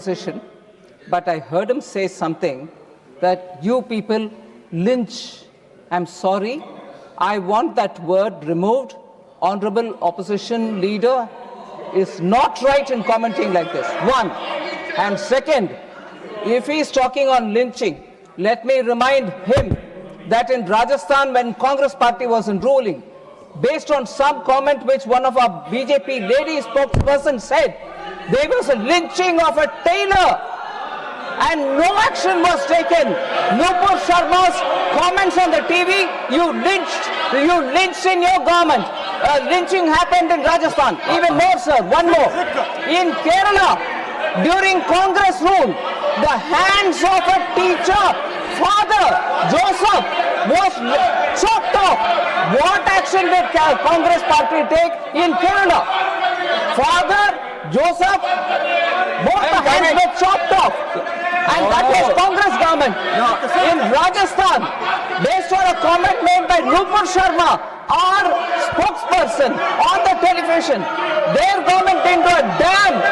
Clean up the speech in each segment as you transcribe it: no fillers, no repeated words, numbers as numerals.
position, but I heard him say something that you people lynch. I'm sorry. I want that word removed. Honorable opposition leader is not right in commenting like this. One. And second, if he's talking on lynching, let me remind him that in Rajasthan, when Congress party was in ruling, based on some comment which one of our BJP lady spokesperson said, there was a lynching of a tailor and no action was taken. Nupur Sharma's comments on the TV, you lynched in your government. Lynching happened in Rajasthan. Even more, sir, one more. In Kerala, during Congress rule, the hands of a teacher, Father Joseph, was chopped off. What action did Congress party take in Kerala? Father Joseph, both the hands were chopped off. And that was Congress government. In Rajasthan, based on a comment made by Nupur Sharma, our spokesperson on the television, their government into a dam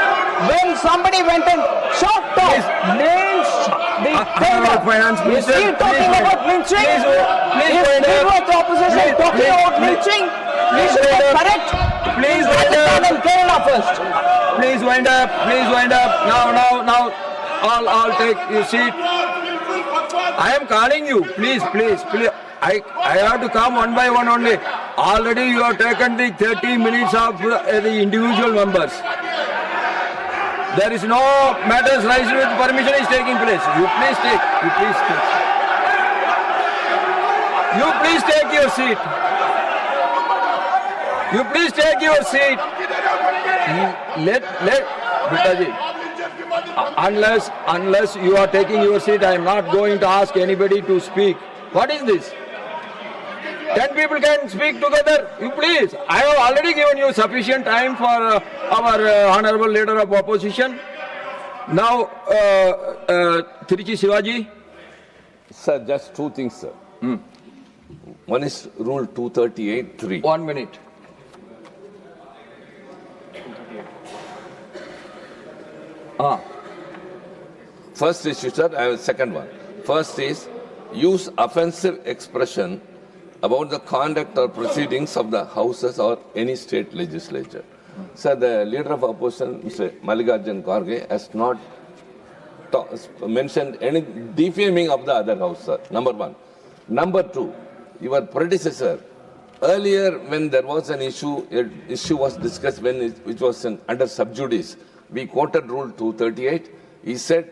when somebody went and chopped off, lynched the tailor. Is he talking about lynching? Is Leader of the Opposition talking about lynching? Please get correct. Please wind up. And Kerala first. Please wind up. Please wind up. Now. I'll take your seat. I am calling you. Please. I have to come one by one only. Already you have taken the 30 minutes of the individual members. There is no matters raised with permission is taking place. You please take your seat. You please take your seat. Let Bitaji. Unless you are taking your seat, I am not going to ask anybody to speak. What is this? 10 people can speak together. You please. I have already given you sufficient time for our honorable leader of opposition. Now, Tiruchi Shivaji. Sir, just two things, sir. One is Rule 238(3). 1 minute. First issue, sir, I have a second one. First is use offensive expression about the conduct or proceedings of the houses or any state legislature. Sir, the leader of opposition, Mr. Mallikarjun Kharge, has not mentioned any defaming of the other house, sir. Number one. Number two, your predecessor, earlier when there was an issue was discussed when it was under sub judice. We quoted Rule 238. He said,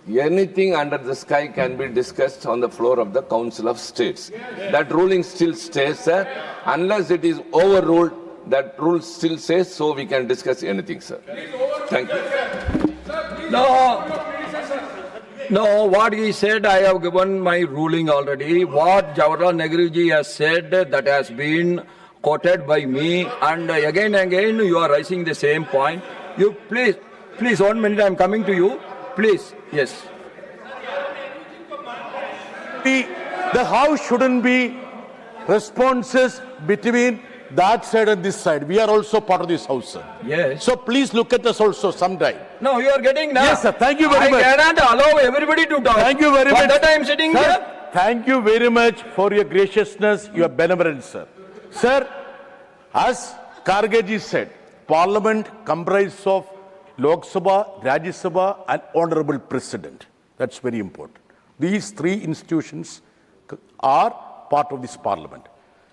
anything under the sky can be discussed on the floor of the Council of States. That ruling still stays, sir. Unless it is overruled, that rule still says, so we can discuss anything, sir. Thank you. No, what he said, I have given my ruling already. What Jawaharlal Nehru ji has said, that has been quoted by me. And again, you are raising the same point. You please 1 minute, I am coming to you. Please, yes. The house shouldn't be responses between that side and this side. We are also part of this house, sir. Yes. So please look at us also sometime. No, you are getting now. Yes, sir. Thank you very much. I cannot allow everybody to talk. Thank you very much. For that I am sitting sir, here. Thank you very much for your graciousness, your benevolence, sir. Sir, as Kharge said, Parliament comprises of Lok Sabha, Rajya Sabha and Honorable President. That's very important. These three institutions are part of this Parliament.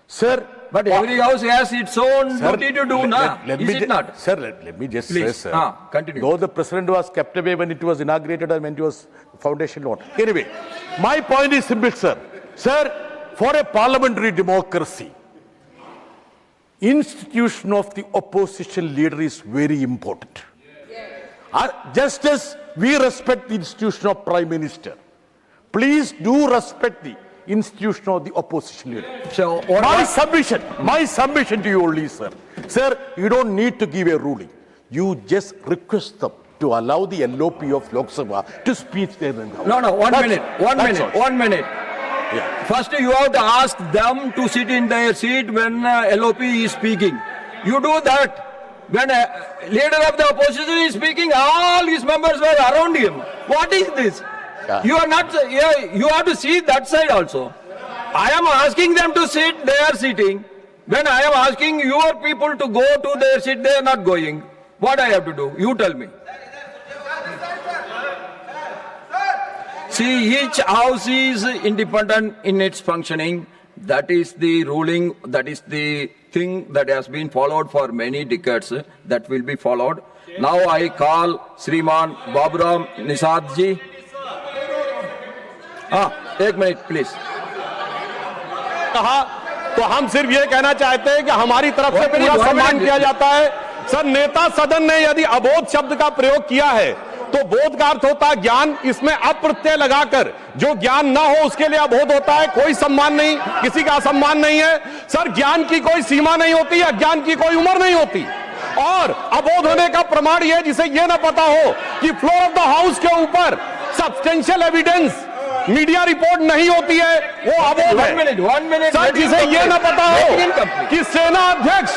Sir, but every house has its own duty to do now. Is it not? Sir, let me just say, sir. Continue. Though the President was kept away when it was inaugurated and when it was foundation law. Anyway, my point is simple, sir. Sir, for a parliamentary democracy, institution of the opposition leader is very important. Just as we respect the institution of Prime Minister, please do respect the institution of the opposition leader. So, my submission to you only, sir. Sir, you don't need to give a ruling. You just request them to allow the LOP of Lok Sabha to speak there. No, 1 minute. 1 minute. Yeah. First, you have to ask them to sit in their seat when LOP is speaking. You do that. When a leader of the opposition is speaking, all his members were around him. What is this? You are not. You have to see that side also. I am asking them to sit. They are sitting. When I am asking your people to go to their seat, they are not going. What I have to do? You tell me. See, each house is independent in its functioning. That is the ruling, that is the thing that has been followed for many decades. That will be followed. Now I call Sriman Baburam Nisad ji. एक minute please. कहा तो हम सिर्फ ये कहना चाहते हैं कि हमारी तरफ से पूरा सम्मान किया जाता है. सर, नेता सदन ने यदि अबोध शब्द का प्रयोग किया है तो बोध का अर्थ होता है ज्ञान. इसमें अप्रत्यय लगाकर जो ज्ञान ना हो उसके लिए अबोध होता है. कोई सम्मान नहीं, किसी का असम्मान नहीं है. सर, ज्ञान की कोई सीमा नहीं होती, अज्ञान की कोई उम्र नहीं होती. और अबोध होने का प्रमाण यह जिसे यह ना पता हो कि फ्लोर ऑफ द हाउस के ऊपर सब्सटेंशियल एविडेंस मीडिया रिपोर्ट नहीं होती है, वो अबोध है. सर, जिसे यह ना पता हो कि सेना अध्यक्ष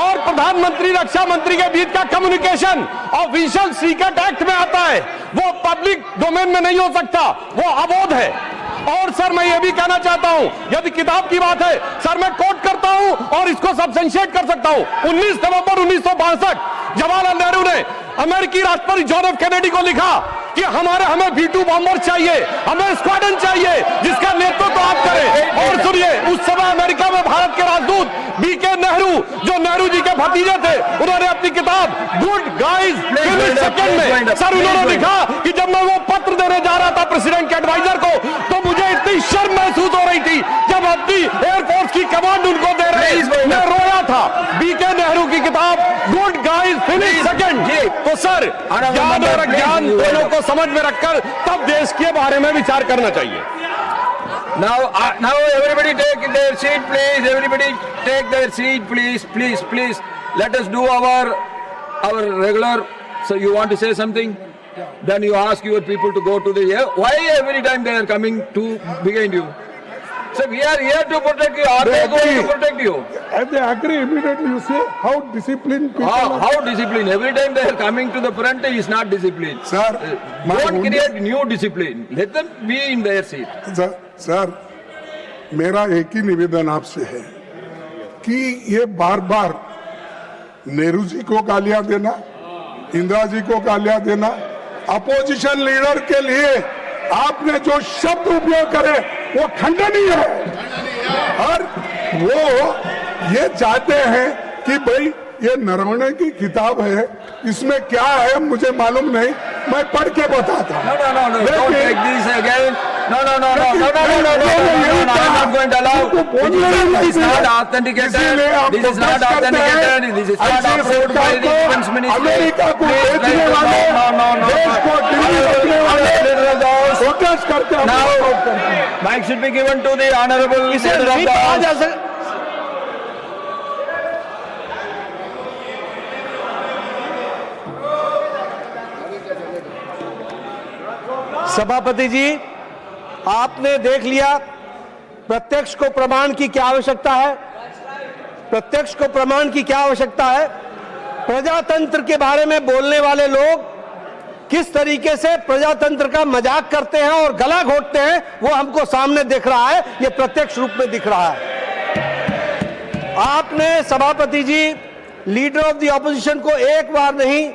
और प्रधानमंत्री रक्षा मंत्री के बीच का कम्युनिकेशन ऑफिशियल सीक्रेट एक्ट में आता है, वो पब्लिक डोमेन में नहीं हो सकता, वो अबोध है. और सर, मैं ये भी कहना चाहता हूं, यदि किताब की बात है सर, मैं कोट करता हूं और इसको सब्सटेंशिएट कर सकता हूं. 19 नवंबर 1962 जवाहरलाल नेहरू ने अमेरिकी राष्ट्रपति जॉन एफ कैनेडी को लिखा कि हमें V2 बॉम्बर चाहिए, हमें स्क्वाड्रन चाहिए जिसका नेतृत्व आप करें. और सुनिए, उस समय अमेरिका में भारत के राजदूत बीके नेहरू, जो नेहरू जी के भतीजे थे, उन्होंने अपनी किताब गुड गाइज फिनिश सेकंड में सर उन्होंने लिखा कि जब मैं वो पत्र देने जा रहा था प्रेसिडेंट के एडवाइजर को, तो मुझे इतनी शर्म महसूस हो रही थी जब अपनी एयरफोर्स की कमांड उनको दे रहे, मैं रोया था. बीके नेहरू की किताब गुड गाइज फिनिश सेकंड. तो सर, ज्ञान और अज्ञान दोनों को समझ में रखकर तब देश के बारे में विचार करना चाहिए. Now everybody take their seat, please. Everybody take their seat, please, please, please. Let us do our regular. So you want to say something? Then you ask your people to go to the. Why every time they are coming to behind you? So we are here to protect you. Are they going to protect you? If they agree immediately, you say how disciplined people are. How discipline? Every time they are coming to the front is not discipline. Sir, don't create new discipline. Let them be in their seat. Sir, मेरा एक ही निवेदन आपसे है कि ये बार बार नेहरू जी को गालियां देना, इंदिरा जी को गालियां देना, अपोजिशन लीडर के लिए आपने जो शब्द उपयोग करे वो खंडनीय है. और वो ये चाहते हैं कि भाई ये नरवणे की किताब है, इसमें क्या है मुझे मालूम नहीं, मैं पढ़ के बताता हूँ. No. Don't take this again. No. I'm not going to allow. This is not authenticated. This is not authenticated. This is not approved by the defense ministry. America को बेचने वाले देश को दिल्ली रखने वाले प्रोटेस्ट करते हैं. Now, mic should be given to the honorable leader of the House. सभापति जी, आपने देख लिया प्रत्यक्ष को प्रमाण की क्या आवश्यकता है. प्रत्यक्ष को प्रमाण की क्या आवश्यकता है. प्रजातंत्र के बारे में बोलने वाले लोग किस तरीके से प्रजातंत्र का मजाक करते हैं और गला घोटते हैं, वो हमको सामने दिख रहा है. ये प्रत्यक्ष रूप में दिख रहा है. आपने सभापति जी लीडर ऑफ द ऑपोजिशन को एक बार नहीं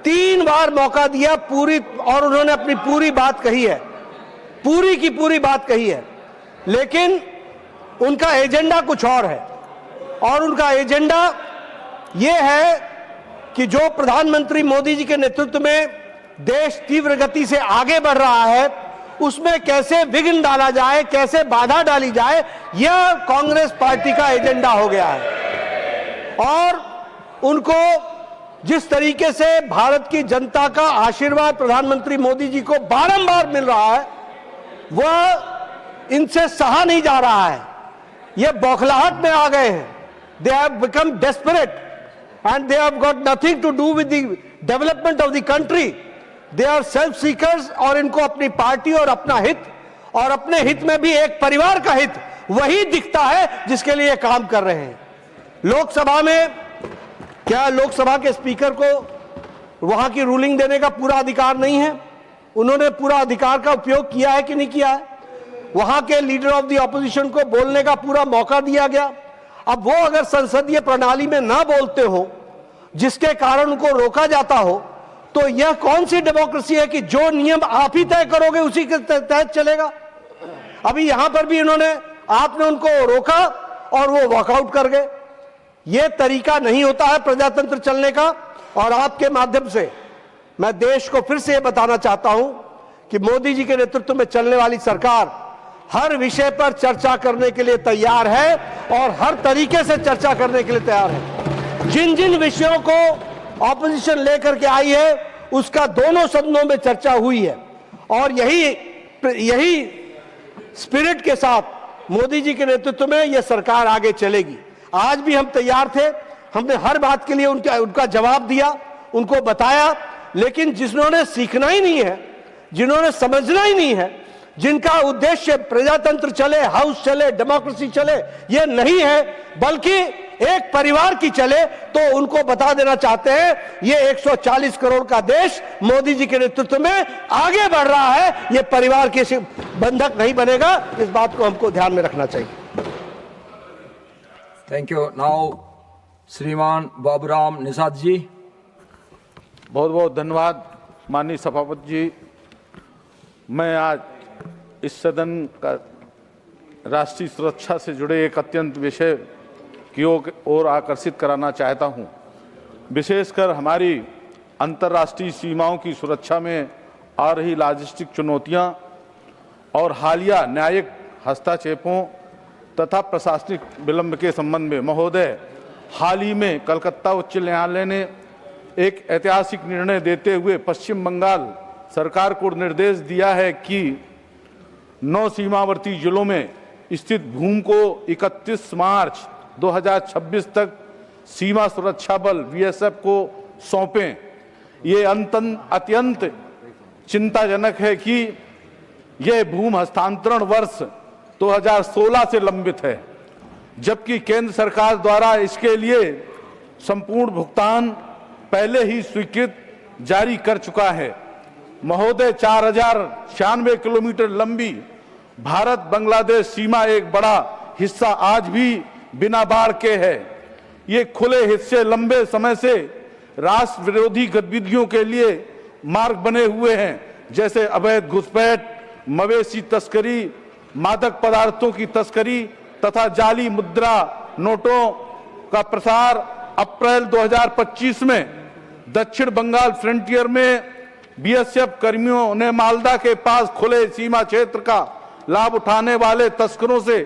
3 बार मौका दिया पूरी, और उन्होंने अपनी पूरी बात कही है, पूरी की पूरी बात कही है. लेकिन उनका एजेंडा कुछ और है. और उनका एजेंडा यह है कि जो प्रधानमंत्री मोदी जी के नेतृत्व में देश तीव्र गति से आगे बढ़ रहा है, उसमें कैसे विघ्न डाला जाए, कैसे बाधा डाली जाए, यह कांग्रेस पार्टी का एजेंडा हो गया है. और उनको जिस तरीके से भारत की जनता का आशीर्वाद प्रधानमंत्री मोदी जी को बारंबार मिल रहा है, वह इनसे सहा नहीं जा रहा है. ये बौखलाहट में आ गए हैं. They have become desperate and they have got nothing to do with the development of the country. They are self seekers. और इनको अपनी पार्टी और अपना हित, और अपने हित में भी एक परिवार का हित, वही दिखता है जिसके लिए काम कर रहे हैं. लोकसभा में क्या लोकसभा के स्पीकर को वहां की रूलिंग देने का पूरा अधिकार नहीं है? उन्होंने पूरा अधिकार का उपयोग किया है कि नहीं किया है? वहां के लीडर ऑफ द ऑपोजिशन को बोलने का पूरा मौका दिया गया। अब वो अगर संसदीय प्रणाली में ना बोलते हो, जिसके कारण उनको रोका जाता हो, तो यह कौन सी डेमोक्रेसी है कि जो नियम आप ही तय करोगे उसी के तहत चलेगा? अभी यहां पर भी आपने उनको रोका और वो वॉकआउट कर गए। यह तरीका नहीं होता है प्रजातंत्र चलने का। और आपके माध्यम से मैं देश को फिर से यह बताना चाहता हूं कि मोदी जी के नेतृत्व में चलने वाली सरकार हर विषय पर चर्चा करने के लिए तैयार है और हर तरीके से चर्चा करने के लिए तैयार है। जिन जिन विषयों को ऑपोजिशन लेकर के आई है उसका दोनों सदनों में चर्चा हुई है और यही स्पिरिट के साथ मोदी जी के नेतृत्व में यह सरकार आगे चलेगी। आज भी हम तैयार थे, हमने हर बात के लिए उनका जवाब दिया, उनको बताया, लेकिन जिन्होंने सीखना ही नहीं है, जिन्होंने समझना ही नहीं है, जिनका उद्देश्य प्रजातंत्र चले, हाउस चले, डेमोक्रेसी चले, यह नहीं है बल्कि एक परिवार की चले, तो उनको बता देना चाहते हैं ये 140 करोड़ का देश मोदी जी के नेतृत्व में आगे बढ़ रहा है, ये परिवार के बंधक नहीं बनेगा। इस बात को हमको ध्यान में रखना चाहिए। Thank you. नाउ श्रीमान बाबूराम निषाद जी। बहुत बहुत धन्यवाद माननीय सभापति जी। मैं आज इस सदन का राष्ट्रीय सुरक्षा से जुड़े एक अत्यंत विषय की ओर आकर्षित कराना चाहता हूं। विशेषकर हमारी अंतर्राष्ट्रीय सीमाओं की सुरक्षा में आ रही लॉजिस्टिक चुनौतियां और हालिया न्यायिक हस्तक्षेपों तथा प्रशासनिक विलंब के संबंध में महोदय, हाल ही में कलकत्ता उच्च न्यायालय ने एक ऐतिहासिक निर्णय देते हुए पश्चिम बंगाल सरकार को निर्देश दिया है कि 9 सीमावर्ती जिलों में स्थित भूमि को 31 मार्च 2026 तक सीमा सुरक्षा बल बीएसएफ को सौंपें। ये अत्यंत चिंताजनक है कि यह भूमि हस्तांतरण वर्ष 2016 से लंबित है, जबकि केंद्र सरकार द्वारा इसके लिए संपूर्ण भुगतान पहले ही स्वीकृत जारी कर चुका है। महोदय, 4096 किलोमीटर लंबी भारत बांग्लादेश सीमा एक बड़ा हिस्सा आज भी बिना बाढ़ के है। ये खुले हिस्से लंबे समय से राष्ट्र विरोधी गतिविधियों के लिए मार्ग बने हुए हैं, जैसे अवैध घुसपैठ, मवेशी तस्करी, मादक पदार्थों की तस्करी तथा जाली मुद्रा नोटों का प्रसार। अप्रैल 2025 में दक्षिण बंगाल फ्रंटियर में बीएसएफ कर्मियों ने मालदा के पास खुले सीमा क्षेत्र का लाभ उठाने वाले तस्करों से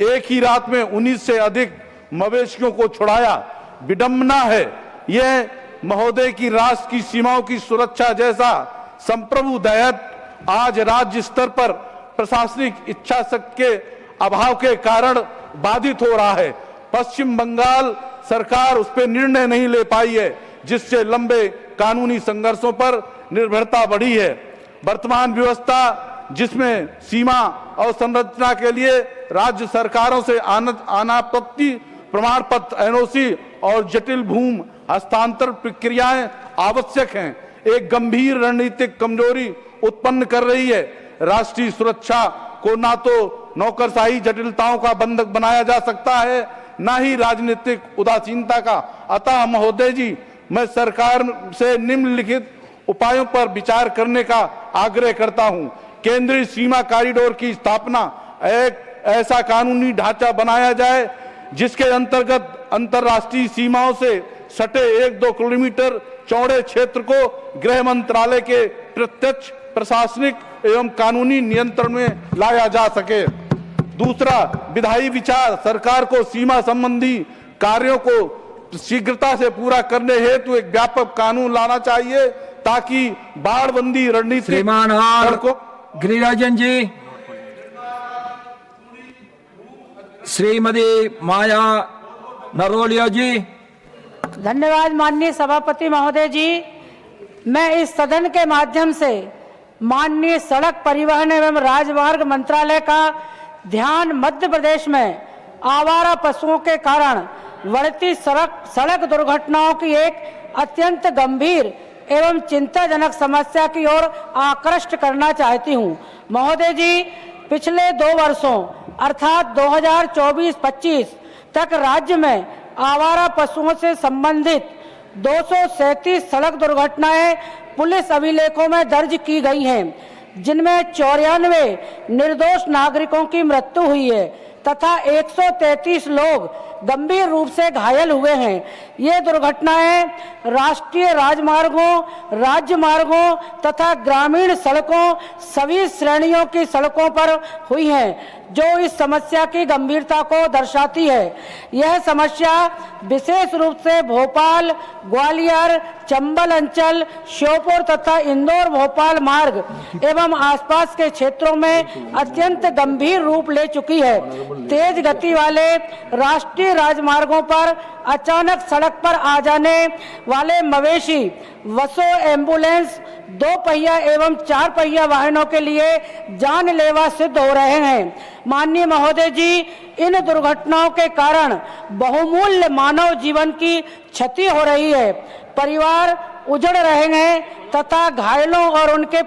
एक ही रात में 19 से अधिक मवेशियों को छुड़ाया। विडंबना है यह महोदय की राष्ट्र की सीमाओं की सुरक्षा जैसा संप्रभु दायित्व आज राज्य स्तर पर प्रशासनिक इच्छा शक्ति के अभाव के कारण बाधित हो रहा है। पश्चिम बंगाल सरकार उस पर निर्णय नहीं ले पाई है, जिससे लंबे कानूनी संघर्षों पर निर्भरता बढ़ी है। वर्तमान व्यवस्था जिसमें सीमा अवसंरचना के लिए राज्य सरकारों से अनापत्ति प्रमाण पत्र एनओसी और जटिल भूमि हस्तांतरण प्रक्रियाएं आवश्यक हैं, एक गंभीर रणनीतिक कमजोरी उत्पन्न कर रही है। राष्ट्रीय सुरक्षा को ना तो नौकरशाही जटिलताओं का बंधक बनाया जा सकता है, ना ही राजनीतिक उदासीनता का। अतः महोदय जी, मैं सरकार से निम्नलिखित उपायों पर विचार करने का आग्रह करता हूं। केंद्रीय सीमा कॉरिडोर की स्थापना, एक ऐसा कानूनी ढांचा बनाया जाए जिसके अंतर्गत अंतर्राष्ट्रीय सीमाओं से सटे 1-2 किलोमीटर चौड़े क्षेत्र को गृह मंत्रालय के प्रत्यक्ष प्रशासनिक एवं कानूनी नियंत्रण में लाया जा सके। दूसरा, विधायी विचार, सरकार को सीमा संबंधी कार्यों को शीघ्रता से पूरा करने हेतु एक व्यापक कानून लाना चाहिए, ताकि बाढ़बंदी रणनीति श्रीमान गिरिराजन जी, श्रीमती माया नरोलिया जी। धन्यवाद माननीय सभापति महोदय जी। मैं इस सदन के माध्यम से माननीय सड़क परिवहन एवं राजमार्ग मंत्रालय का ध्यान मध्य प्रदेश में आवारा पशुओं के कारण बढ़ती सड़क दुर्घटनाओं की एक अत्यंत गंभीर एवं चिंताजनक समस्या की ओर आकृष्ट करना चाहती हूं। महोदय जी, पिछले 2 वर्षों अर्थात 2024-25 तक राज्य में आवारा पशुओं से संबंधित 237 सड़क दुर्घटनाएं पुलिस अभिलेखों में दर्ज की गई हैं, जिनमें 94 निर्दोष नागरिकों की मृत्यु हुई है तथा 133 लोग गंभीर रूप से घायल हुए हैं। ये दुर्घटनाएं राष्ट्रीय राजमार्गों, राज्य मार्गों तथा ग्रामीण सड़कों सभी श्रेणियों की सड़कों पर हुई हैं, जो इस समस्या की गंभीरता को दर्शाती है। यह समस्या विशेष रूप से भोपाल, ग्वालियर, चंबल अंचल, श्योपुर तथा इंदौर भोपाल मार्ग एवं आसपास के क्षेत्रों में अत्यंत गंभीर रूप ले चुकी है। तेज गति वाले राष्ट्रीय राजमार्गों पर अचानक सड़क पर आ जाने वाले मवेशी, बसों, एम्बुलेंस, 2 पहिया एवं 4 पहिया वाहनों के लिए जानलेवा सिद्ध हो रहे हैं। माननीय महोदय जी, इन दुर्घटनाओं के कारण बहुमूल्य मानव जीवन की क्षति हो रही है, परिवार उजड़ रहे हैं तथा घायलों और उनके